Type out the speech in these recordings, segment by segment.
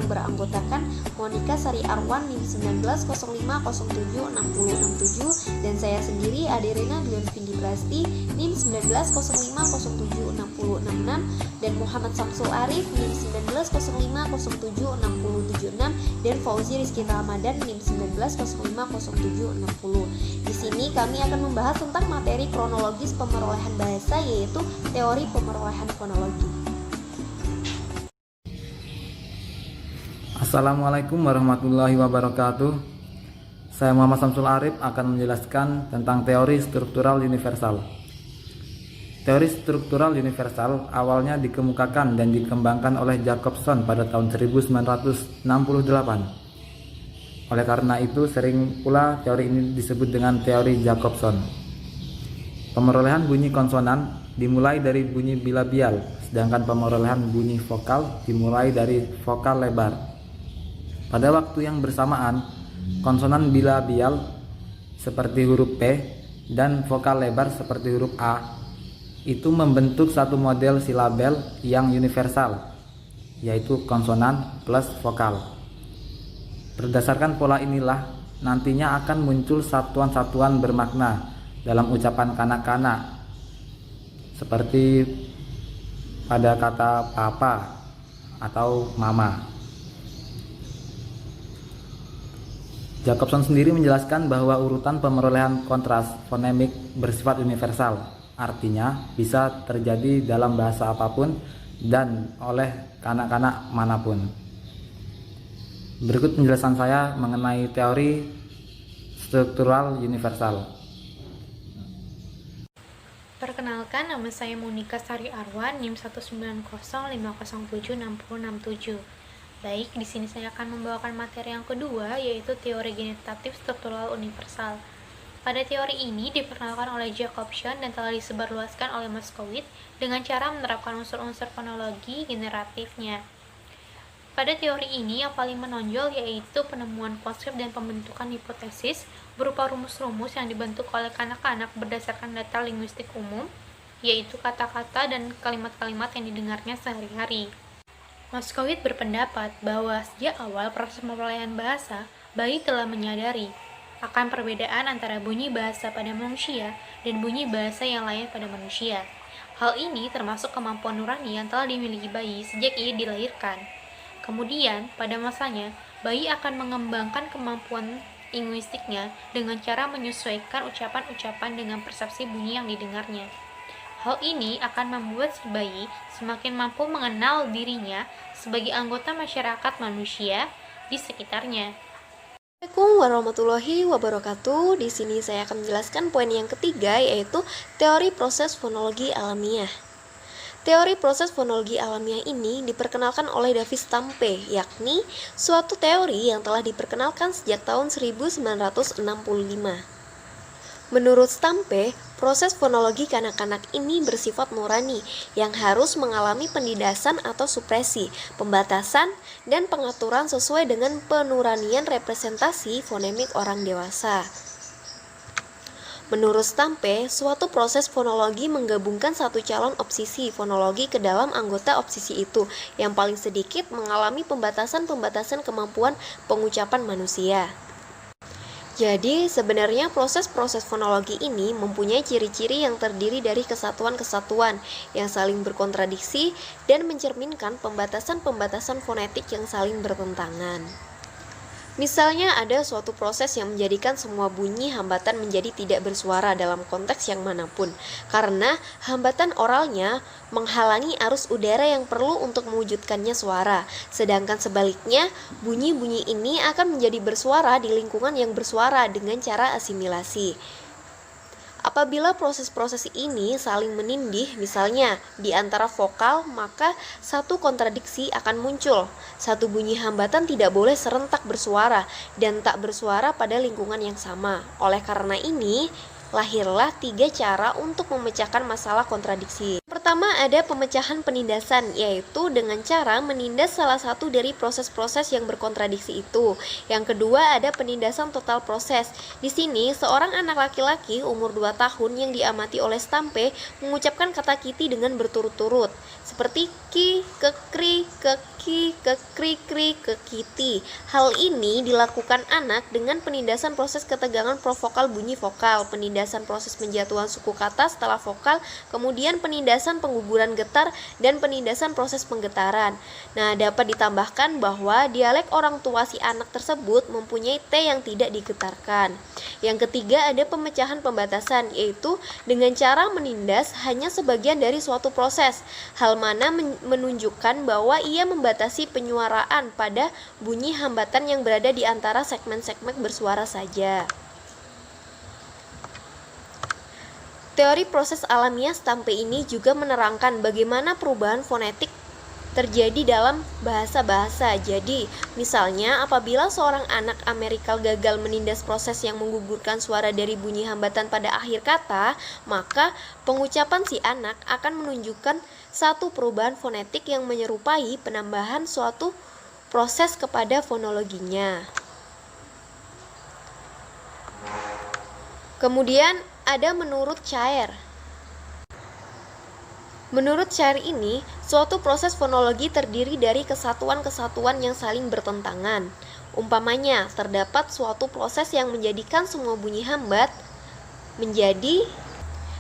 beranggotakan Monica Sari Arwan NIM 1905076067 dan saya sendiri Aderina Dion Vindi Prasti NIM 1905076066 dan Muhammad Samsul Arif NIM 1905076076 dan Fauzi Rizky Ramadan NIM 19050760. Di sini kami akan membahas tentang materi kronologis pemerolehan bahasa, yaitu teori pemerolehan fonologi. Assalamualaikum warahmatullahi wabarakatuh. Saya Muhammad Samsul Arif akan menjelaskan tentang teori struktural universal. Teori struktural universal awalnya dikemukakan dan dikembangkan oleh Jacobson pada tahun 1968. Oleh karena itu, sering pula teori ini disebut dengan teori Jacobson. Pemerolehan bunyi konsonan dimulai dari bunyi bilabial, sedangkan pemerolehan bunyi vokal dimulai dari vokal lebar. Pada waktu yang bersamaan, konsonan bilabial seperti huruf P dan vokal lebar seperti huruf A itu membentuk satu model silabel yang universal, yaitu konsonan plus vokal. Berdasarkan pola inilah nantinya akan muncul satuan-satuan bermakna dalam ucapan kanak-kanak, seperti pada kata papa atau mama. Jacobson sendiri menjelaskan bahwa urutan pemerolehan kontras fonemik bersifat universal, artinya bisa terjadi dalam bahasa apapun dan oleh kanak-kanak manapun. Berikut penjelasan saya mengenai teori struktural universal. Perkenalkan, nama saya Monica Sari Arwan, NIM 1905076067. Baik, di sini saya akan membawakan materi yang kedua, yaitu teori generatif struktural universal. Pada teori ini diperkenalkan oleh Jacobson dan telah disebarluaskan oleh Moskowitz dengan cara menerapkan unsur-unsur fonologi generatifnya. Pada teori ini yang paling menonjol yaitu penemuan konsep dan pembentukan hipotesis berupa rumus-rumus yang dibentuk oleh kanak-kanak berdasarkan data linguistik umum, yaitu kata-kata dan kalimat-kalimat yang didengarnya sehari-hari. Moskowitz berpendapat bahwa sejak awal proses pemerolehan bahasa, bayi telah menyadari akan perbedaan antara bunyi bahasa pada manusia dan bunyi bahasa yang lain pada manusia. Hal ini termasuk kemampuan nurani yang telah dimiliki bayi sejak ia dilahirkan. Kemudian, pada masanya, bayi akan mengembangkan kemampuan linguistiknya dengan cara menyesuaikan ucapan-ucapan dengan persepsi bunyi yang didengarnya. Hal ini akan membuat si bayi semakin mampu mengenal dirinya sebagai anggota masyarakat manusia di sekitarnya. Assalamualaikum warahmatullahi wabarakatuh. Di sini saya akan menjelaskan poin yang ketiga, yaitu teori proses fonologi alamiah. Teori proses fonologi alamiah ini diperkenalkan oleh David Stampe, yakni suatu teori yang telah diperkenalkan sejak tahun 1965. Menurut Stampe, proses fonologi kanak-kanak ini bersifat nurani yang harus mengalami pendidasan atau supresi, pembatasan, dan pengaturan sesuai dengan penuranian representasi fonemik orang dewasa. Menurut Stampe, suatu proses fonologi menggabungkan satu calon obsesi fonologi ke dalam anggota obsesi itu yang paling sedikit mengalami pembatasan-pembatasan kemampuan pengucapan manusia. Jadi, sebenarnya proses-proses fonologi ini mempunyai ciri-ciri yang terdiri dari kesatuan-kesatuan yang saling berkontradiksi dan mencerminkan pembatasan-pembatasan fonetik yang saling bertentangan. Misalnya ada suatu proses yang menjadikan semua bunyi hambatan menjadi tidak bersuara dalam konteks yang manapun, karena hambatan oralnya menghalangi arus udara yang perlu untuk mewujudkannya suara, sedangkan sebaliknya bunyi-bunyi ini akan menjadi bersuara di lingkungan yang bersuara dengan cara asimilasi. Apabila proses-proses ini saling menindih, misalnya di antara vokal, maka satu kontradiksi akan muncul. Satu bunyi hambatan tidak boleh serentak bersuara dan tak bersuara pada lingkungan yang sama. Oleh karena ini, lahirlah 3 cara untuk memecahkan masalah kontradiksi. Pertama, pertama ada pemecahan penindasan, yaitu dengan cara menindas salah satu dari proses-proses yang berkontradiksi itu. Yang kedua ada penindasan total proses. Di sini seorang anak laki-laki umur 2 tahun yang diamati oleh Stampe mengucapkan kata kiti dengan berturut-turut, seperti ki, kekri, keki, kekri, kri, kekiti. Hal ini dilakukan anak dengan penindasan proses ketegangan provokal bunyi vokal, penindasan proses penjatuhan suku kata setelah vokal, kemudian penindasan pengguguran getar, dan penindasan proses penggetaran. Nah, dapat ditambahkan bahwa dialek orang tua si anak tersebut mempunyai T yang tidak digetarkan. Yang ketiga ada pemecahan pembatasan, yaitu dengan cara menindas hanya sebagian dari suatu proses, hal mana menunjukkan bahwa ia membatasi penyuaraan pada bunyi hambatan yang berada di antara segmen-segmen bersuara saja. Teori proses alamiah Stampe ini juga menerangkan bagaimana perubahan fonetik terjadi dalam bahasa-bahasa. Jadi, misalnya apabila seorang anak Amerika gagal menindas proses yang menggugurkan suara dari bunyi hambatan pada akhir kata, maka pengucapan si anak akan menunjukkan satu perubahan fonetik yang menyerupai penambahan suatu proses kepada fonologinya. Kemudian ada menurut Chair. Menurut Chair ini, suatu proses fonologi terdiri dari kesatuan-kesatuan yang saling bertentangan. Umpamanya, terdapat suatu proses yang menjadikan semua bunyi hambat menjadi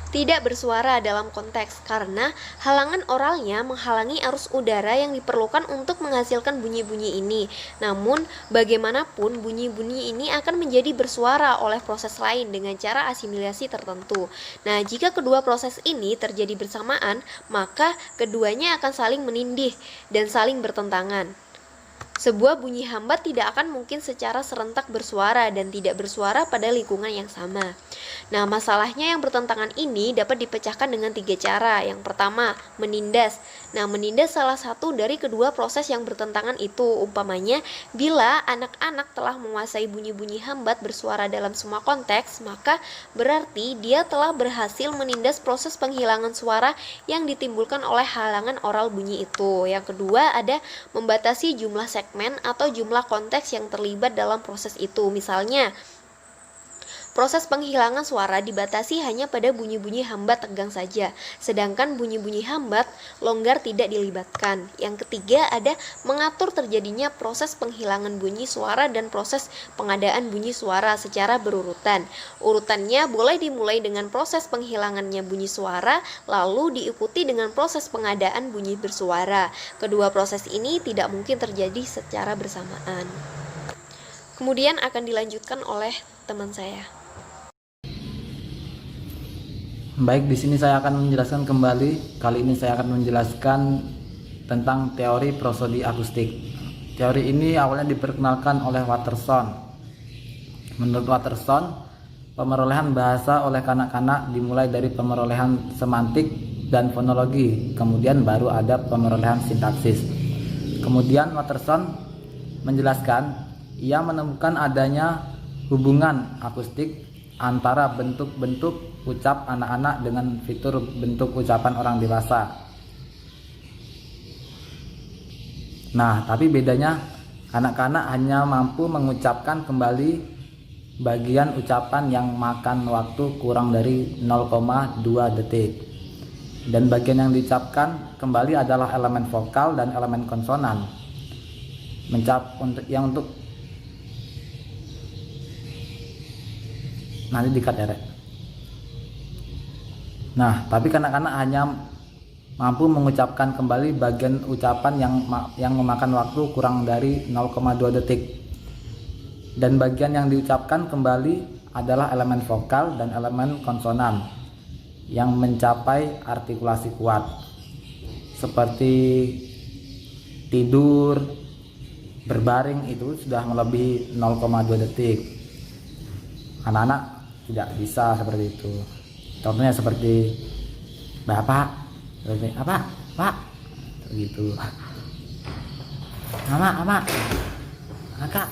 tidak bersuara dalam konteks karena halangan oralnya menghalangi arus udara yang diperlukan untuk menghasilkan bunyi-bunyi ini. Namun, bagaimanapun bunyi-bunyi ini akan menjadi bersuara oleh proses lain dengan cara asimilasi tertentu. Nah, jika kedua proses ini terjadi bersamaan, maka keduanya akan saling menindih dan saling bertentangan. Sebuah bunyi hambat tidak akan mungkin secara serentak bersuara dan tidak bersuara pada lingkungan yang sama. Nah, masalahnya yang bertentangan ini dapat dipecahkan dengan 3 cara. Yang pertama, menindas. Nah, menindas salah satu dari kedua proses yang bertentangan itu. Umpamanya, bila anak-anak telah menguasai bunyi-bunyi hambat bersuara dalam semua konteks, maka berarti dia telah berhasil menindas proses penghilangan suara yang ditimbulkan oleh halangan oral bunyi itu. Yang kedua, ada membatasi jumlah segmen atau jumlah konteks yang terlibat dalam proses itu. Misalnya, proses penghilangan suara dibatasi hanya pada bunyi-bunyi hambat tegang saja, sedangkan bunyi-bunyi hambat longgar tidak dilibatkan. Yang ketiga ada mengatur terjadinya proses penghilangan bunyi suara dan proses pengadaan bunyi suara secara berurutan. Urutannya boleh dimulai dengan proses penghilangannya bunyi suara, lalu diikuti dengan proses pengadaan bunyi bersuara. Kedua proses ini tidak mungkin terjadi secara bersamaan. Kemudian akan dilanjutkan oleh teman saya. Baik, di sini saya akan menjelaskan kembali. Kali ini saya akan menjelaskan tentang teori prosodi akustik. Teori ini awalnya diperkenalkan oleh Watterson. Menurut Watterson, pemerolehan bahasa oleh kanak-kanak dimulai dari pemerolehan semantik dan fonologi, kemudian baru ada pemerolehan sintaksis. Kemudian Watterson menjelaskan, ia menemukan adanya hubungan akustik antara bentuk-bentuk ucap anak-anak dengan fitur bentuk ucapan orang dewasa. Nah, tapi bedanya anak-anak hanya mampu mengucapkan kembali bagian ucapan yang makan waktu kurang dari 0,2 detik. Dan bagian yang diucapkan kembali adalah elemen vokal dan elemen konsonan. Untuk nanti dikat ya, Rek. Nah, tapi kanak-kanak hanya mampu mengucapkan kembali bagian ucapan yang memakan waktu kurang dari 0,2 detik. Dan bagian yang diucapkan kembali adalah elemen vokal dan elemen konsonan yang mencapai artikulasi kuat. Seperti tidur, berbaring itu sudah melebihi 0,2 detik. Anak-anak tidak bisa seperti itu. Contohnya seperti bapak, seperti apa, pak, gitu. Mama, kakak,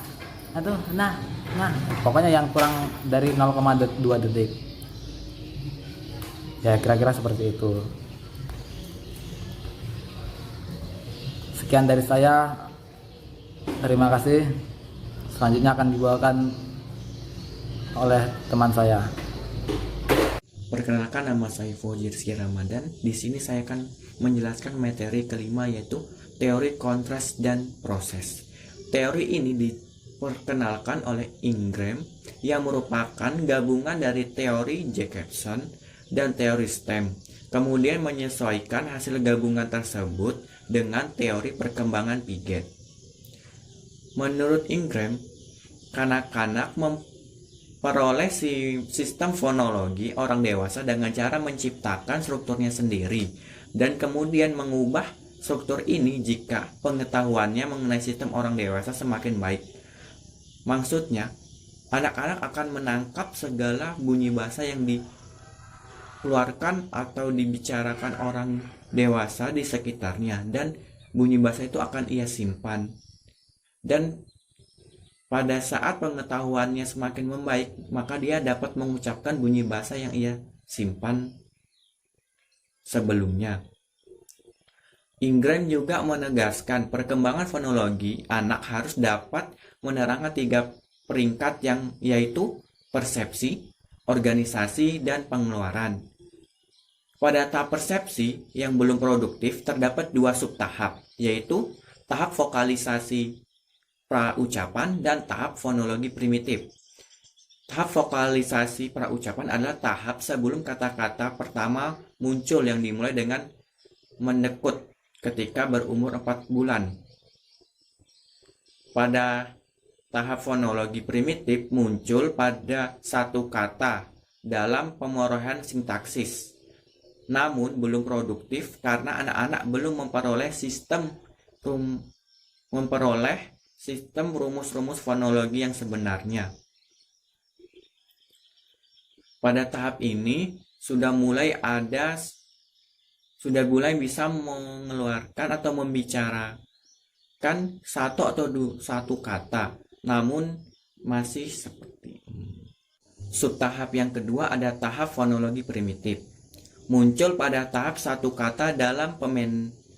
aduh, nah, pokoknya yang kurang dari 0,2 detik. Ya kira-kira seperti itu. Sekian dari saya. Terima kasih. Selanjutnya akan dibawakan oleh teman saya. Perkenalkan, nama saya Fojirsi Ramadan. Di sini saya akan menjelaskan materi kelima, yaitu teori kontras dan proses. Teori ini diperkenalkan oleh Ingram yang merupakan gabungan dari teori Jacobson dan teori STEM. Kemudian menyesuaikan hasil gabungan tersebut dengan teori perkembangan Piaget. Menurut Ingram, kanak-kanak memperoleh sistem fonologi orang dewasa dengan cara menciptakan strukturnya sendiri dan kemudian mengubah struktur ini jika pengetahuannya mengenai sistem orang dewasa semakin baik. Maksudnya, anak-anak akan menangkap segala bunyi bahasa yang dikeluarkan atau dibicarakan orang dewasa di sekitarnya, dan bunyi bahasa itu akan ia simpan. Dan pada saat pengetahuannya semakin membaik, maka dia dapat mengucapkan bunyi bahasa yang ia simpan sebelumnya. Ingram juga menegaskan perkembangan fonologi anak harus dapat menerangkan 3 peringkat yaitu persepsi, organisasi, dan pengeluaran. Pada tahap persepsi yang belum produktif terdapat 2 subtahap, yaitu tahap vokalisasi praucapan dan tahap fonologi primitif. Tahap vokalisasi praucapan adalah tahap sebelum kata-kata pertama muncul yang dimulai dengan mendekut ketika berumur 4 bulan. Pada tahap fonologi primitif muncul pada satu kata dalam pemrosesan sintaksis, namun belum produktif karena anak-anak belum memperoleh sistem rumus-rumus fonologi yang sebenarnya. Pada tahap ini sudah mulai bisa mengeluarkan atau membicarakan satu kata, namun masih seperti ini. Subtahap yang kedua ada tahap fonologi primitif. Muncul pada tahap satu kata dalam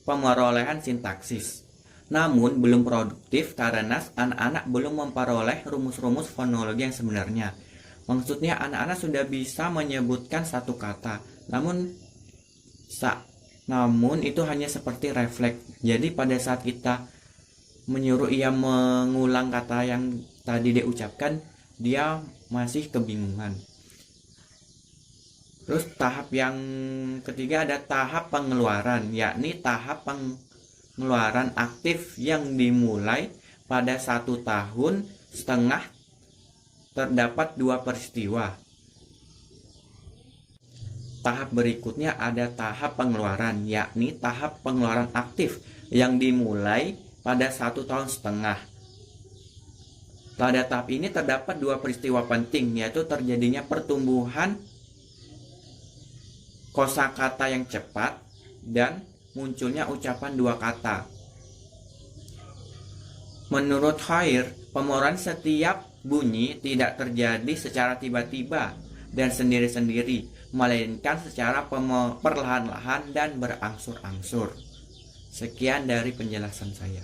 pemerolehan sintaksis, namun belum produktif karena anak-anak belum memperoleh rumus-rumus fonologi yang sebenarnya. Maksudnya anak-anak sudah bisa menyebutkan satu kata, namun itu hanya seperti refleks. Jadi pada saat kita menyuruh ia mengulang kata yang tadi dia ucapkan, dia masih kebingungan. Terus tahap yang ketiga ada tahap pengeluaran, yakni tahap pengeluaran aktif yang dimulai pada 1,5 tahun. Terdapat 2 peristiwa. Tahap berikutnya ada tahap pengeluaran, yakni tahap pengeluaran aktif yang dimulai pada 1,5 tahun. Pada tahap ini terdapat 2 peristiwa penting, yaitu terjadinya pertumbuhan kosakata yang cepat dan munculnya ucapan 2 kata. Menurut Hoyer, pemerolehan setiap bunyi tidak terjadi secara tiba-tiba dan sendiri-sendiri, melainkan secara perlahan-lahan dan berangsur-angsur. Sekian dari penjelasan saya.